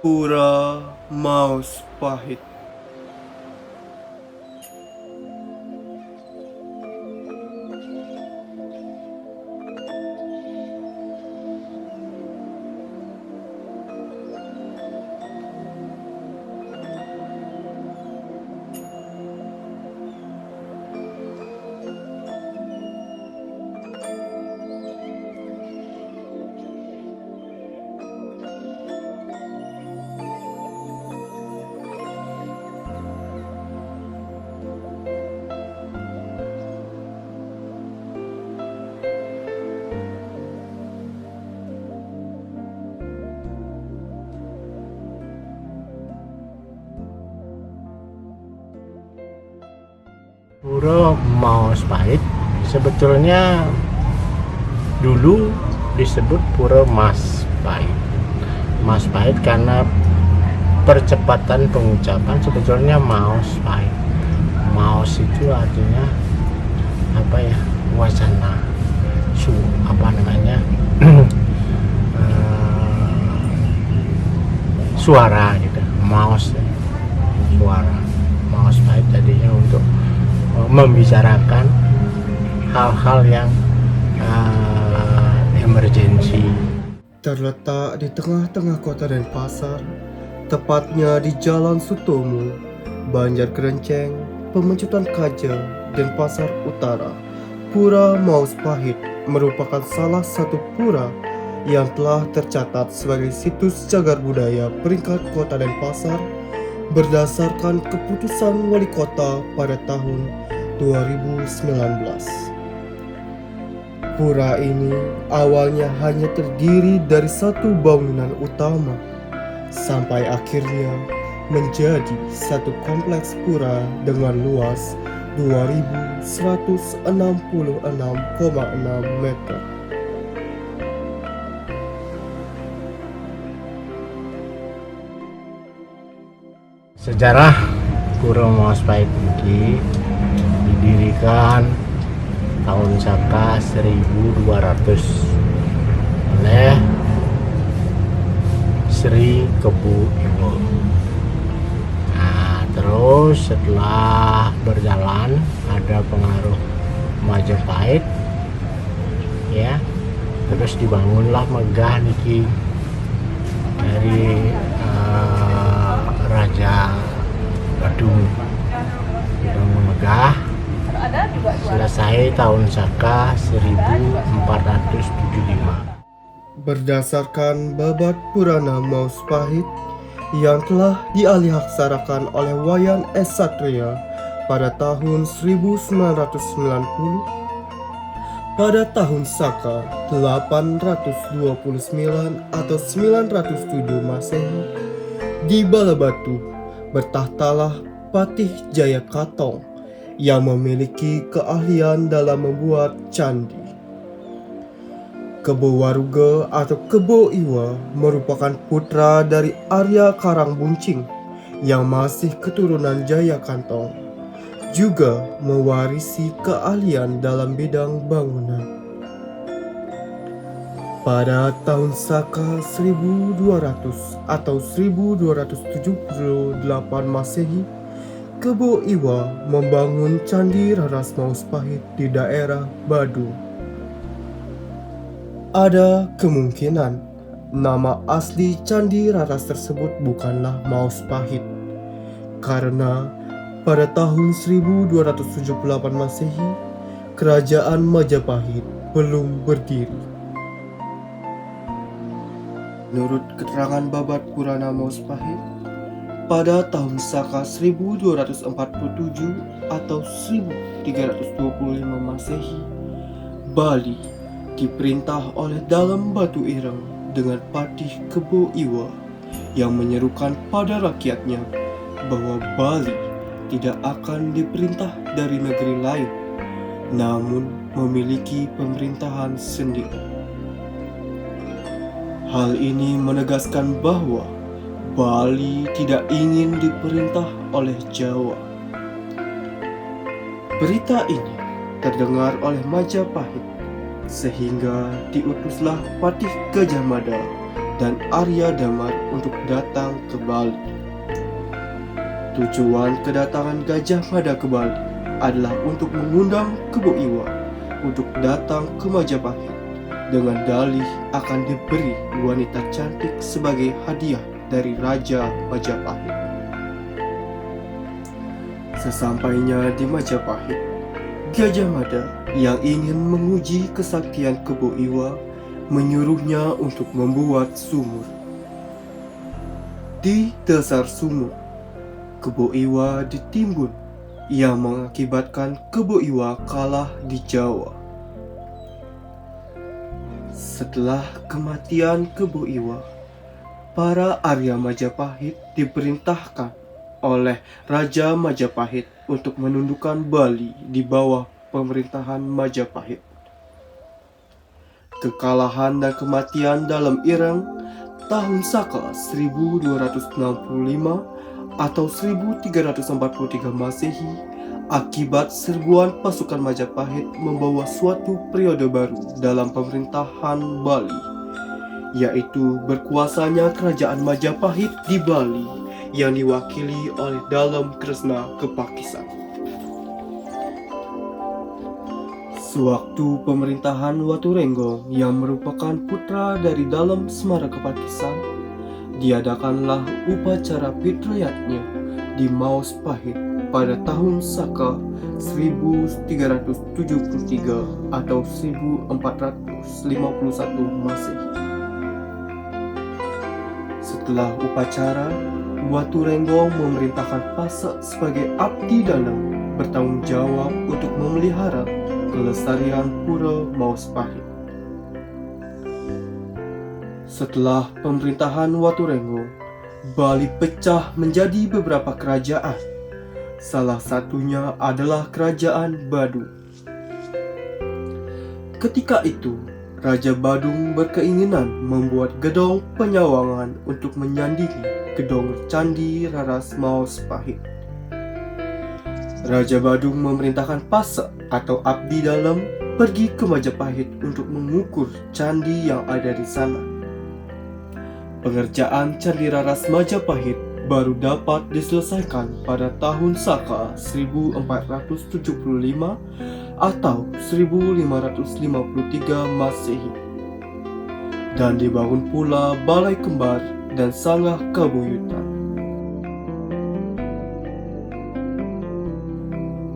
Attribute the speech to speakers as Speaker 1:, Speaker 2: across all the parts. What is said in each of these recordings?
Speaker 1: Pura Maus Pahit.
Speaker 2: Pura Majapahit sebetulnya dulu disebut Pura Majapahit. Majapahit karena percepatan pengucapan sebetulnya Majapahit. Maus itu artinya apa ya? Wacana, apa namanya? Suara gitu. Maus suara. Majapahit tadinya untuk membicarakan hal-hal yang emergensi.
Speaker 1: Terletak di tengah-tengah kota Denpasar, tepatnya di Jalan Sutomo, Banjargerenceng, Pemecutan Kaja, Denpasar Utara. Pura Maus Pahit merupakan salah satu pura yang telah tercatat sebagai situs cagar budaya peringkat kota Denpasar berdasarkan keputusan wali kota pada tahun 2019. Pura ini awalnya hanya terdiri dari satu bangunan utama, sampai akhirnya menjadi satu kompleks pura dengan luas 2166,6 meter.
Speaker 2: Sejarah Pura Majapahit ini didirikan tahun Saka 1200 oleh Sri Kebu Iwo. Nah, terus setelah berjalan ada pengaruh Majapahit, ya, terus dibangunlah megah niki dari Raja Badung. Dibangun megah selesai tahun Saka 1475.
Speaker 1: Berdasarkan Babat Purana Maus Pahit yang telah dialihaksarakan oleh Wayan S. Satria pada tahun 1990, pada tahun Saka 829 atau 907 Masehi, di Balabatu bertahtalah Patih Jaya Katong yang memiliki keahlian dalam membuat candi. Kebo Waruga atau Kebo Iwa merupakan putra dari Arya Karangbuncing yang masih keturunan Jaya Kantong, juga mewarisi keahlian dalam bidang bangunan. Pada tahun Saka 1200 atau 1278 Masehi, Kebo Iwa membangun Candi Raras Maus Pahit di daerah Badung. Ada kemungkinan nama asli Candi Raras tersebut bukanlah Maus Pahit, karena pada tahun 1278 Masehi, Kerajaan Majapahit belum berdiri. Menurut keterangan Babat Purana Maus Pahit, pada tahun Saka 1247 atau 1325 Masehi, Bali diperintah oleh Dalam Batu Ireng dengan Patih Kebo Iwa yang menyerukan pada rakyatnya bahwa Bali tidak akan diperintah dari negeri lain, namun memiliki pemerintahan sendiri. Hal ini menegaskan bahwa Bali tidak ingin diperintah oleh Jawa. Berita ini terdengar oleh Majapahit, sehingga diutuslah Patih Gajah Mada dan Arya Damar untuk datang ke Bali. Tujuan kedatangan Gajah Mada ke Bali adalah untuk mengundang Kebo Iwa untuk datang ke Majapahit dengan dalih akan diberi wanita cantik sebagai hadiah dari Raja Majapahit. Sesampainya di Majapahit, Gajah Mada yang ingin menguji kesaktian Kebo Iwa menyuruhnya untuk membuat sumur. Di dasar sumur, Kebo Iwa ditimbun yang mengakibatkan Kebo Iwa kalah di Jawa. Setelah kematian Kebo Iwa, para Arya Majapahit diperintahkan oleh Raja Majapahit untuk menundukkan Bali di bawah pemerintahan Majapahit. Kekalahan dan kematian dalam Ireng tahun Saka 1265 atau 1343 Masehi akibat serbuan pasukan Majapahit membawa suatu periode baru dalam pemerintahan Bali, yaitu berkuasanya kerajaan Majapahit di Bali yang diwakili oleh Dalem Kresna Kepakisan. Sewaktu pemerintahan Watu Renggong yang merupakan putra dari Dalem Semara Kepakisan, diadakanlah upacara fitriyatnya di Maus Pahit pada tahun Saka 1373 atau 1451 Masehi. Setelah upacara, Watu Renggong memerintahkan Pasak sebagai abdi dalam bertanggung jawab untuk memelihara kelestarian Pura Maus Pahit. Setelah pemerintahan Watu Renggong, Bali pecah menjadi beberapa kerajaan. Salah satunya adalah Kerajaan Badung. Ketika itu, Raja Badung berkeinginan membuat gedong penyawangan untuk menyandingi gedong Candi Raras Maus Pahit. Raja Badung memerintahkan Pasak atau abdi dalam pergi ke Majapahit untuk mengukur candi yang ada di sana. Pengerjaan Candi Raras Majapahit baru dapat diselesaikan pada tahun Saka 1475 atau 1553 Masehi. Dan dibangun pula Balai Kembar dan Sanggah Kabuyutan.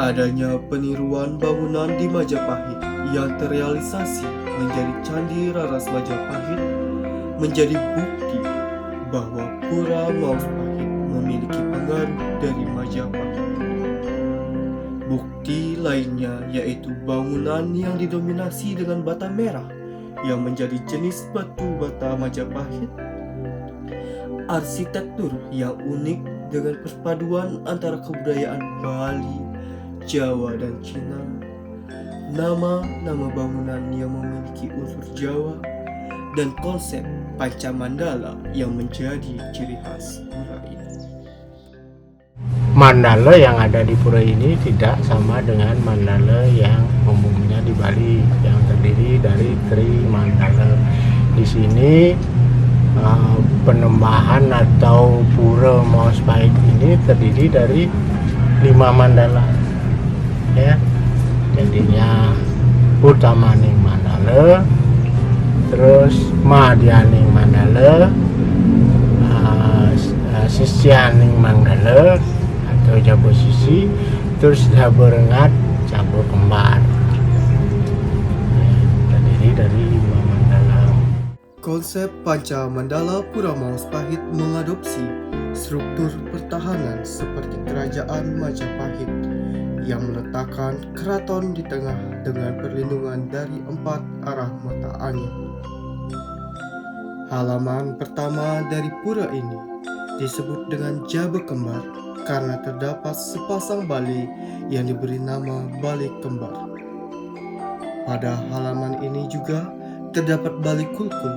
Speaker 1: Adanya peniruan bangunan di Majapahit yang terrealisasi menjadi Candi Raras Majapahit menjadi bukti bahwa Pura Maus Pahit memiliki pengaruh dari Majapahit. Bukti lainnya yaitu bangunan yang didominasi dengan bata merah yang menjadi jenis batu bata Majapahit, arsitektur yang unik dengan perpaduan antara kebudayaan Bali, Jawa, dan Cina, nama-nama bangunan yang memiliki unsur Jawa, dan konsep panca mandala yang menjadi ciri khas pura ini.
Speaker 2: Mandala yang ada di pura ini tidak sama dengan mandala yang umumnya di Bali yang terdiri dari Tri Mandala. Di sini penembahan atau pura Maus Pahit ini terdiri dari 5 mandala, ya. Jadinya Utamaning Mandala, terus Madyaning Mandala, Sisyaning Mandala atau Jabo Sisi, terus Jabo Rengat, Jabo Kembar. Terdiri dari 5 mandala.
Speaker 1: Konsep panca mandala Pura Maus Pahit mengadopsi struktur pertahanan seperti Kerajaan Majapahit yang meletakkan keraton di tengah dengan perlindungan dari 4 arah mata angin. Halaman pertama dari pura ini disebut dengan Jabo Kembar karena terdapat sepasang balai yang diberi nama Balai Kembar. Pada halaman ini juga terdapat Balai Kulkul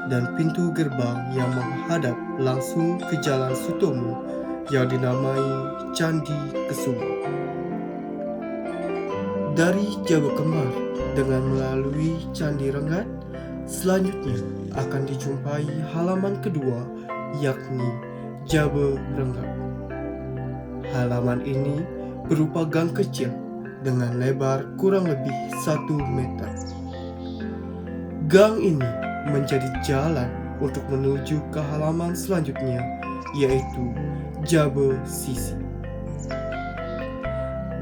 Speaker 1: dan pintu gerbang yang menghadap langsung ke Jalan Sutomo yang dinamai Candi Kesuma. Dari Jabo Kembar dengan melalui Candi Rengat Selanjutnya akan dijumpai halaman kedua, yakni Jabe Renggak. Halaman ini berupa gang kecil dengan lebar kurang lebih 1 meter. Gang ini menjadi jalan untuk menuju ke halaman selanjutnya, yaitu Jabe Sisi.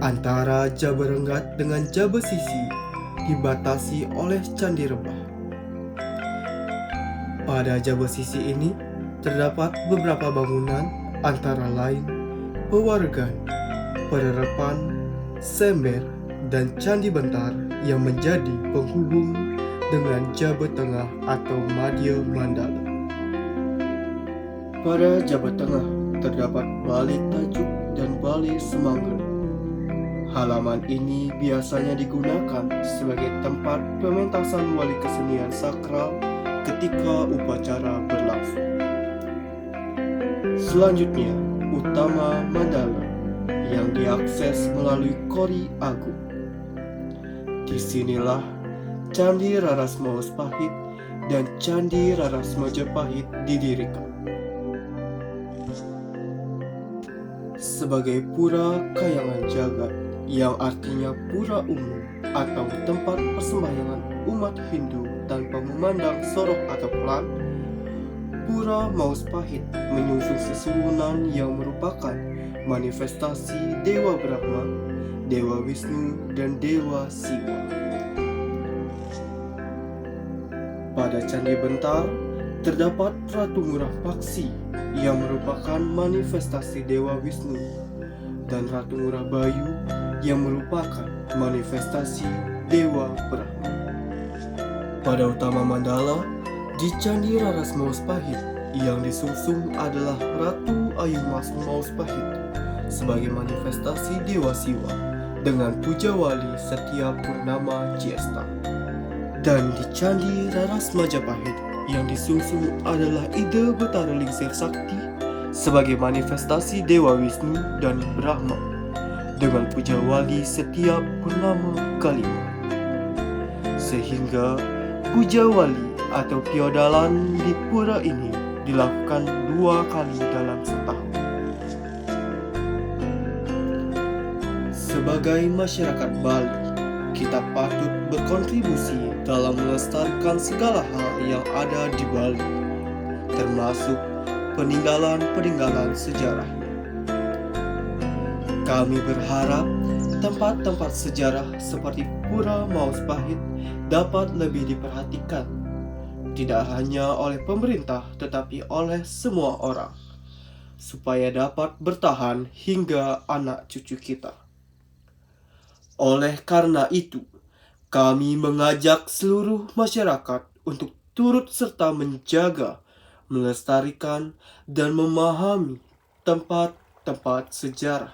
Speaker 1: Antara Jabe Renggak dengan Jabe Sisi dibatasi oleh Candi Rebah. Pada Jabe Sisi ini terdapat beberapa bangunan, antara lain Pewaregan, Pererepan, Sember, dan Candi Bentar yang menjadi penghubung dengan Jabe Tengah atau Madya Mandala. Pada Jabe Tengah terdapat Balai Tajuk dan Balai Semanggil. Halaman ini biasanya digunakan sebagai tempat pementasan wali kesenian sakral ketika upacara berlangsung. Selanjutnya, Utama Mandala yang diakses melalui Kori Agung. Disinilah Candi Raras Mahuspahit dan Candi Raras Majapahit didirikan. Sebagai pura kayangan jagat, yang artinya pura umum atau tempat persembahyangan umat Hindu tanpa memandang sorok atau pelan, Pura Mahuspahit menyusun susunan yang merupakan manifestasi Dewa Brahma, Dewa Wisnu, dan Dewa Siwa. Pada Candi Bentar terdapat Ratu Ngurah Paksi yang merupakan manifestasi Dewa Wisnu dan Ratu Ngurah Bayu yang merupakan manifestasi Dewa Brahma. Pada Utama Mandala, di Candi Raras Mahuspahit yang disungsung adalah Ratu Ayu Mas Mahuspahit sebagai manifestasi Dewa Siwa dengan puja wali setiap purnama Ciesta. Dan di Candi Raras Majapahit yang disungsung adalah Ida Betara Lingsir Sakti sebagai manifestasi Dewa Wisnu dan Brahma dengan puja wali setiap purnama kelima. Sehingga puja wali atau piodalan di pura ini dilakukan 2 kali dalam setahun. Sebagai masyarakat Bali, kita patut berkontribusi dalam melestarikan segala hal yang ada di Bali, termasuk peninggalan-peninggalan sejarah. Kami berharap tempat-tempat sejarah seperti Pura Mahuspahit dapat lebih diperhatikan, tidak hanya oleh pemerintah tetapi oleh semua orang, supaya dapat bertahan hingga anak cucu kita. Oleh karena itu, kami mengajak seluruh masyarakat untuk turut serta menjaga, melestarikan, dan memahami tempat-tempat sejarah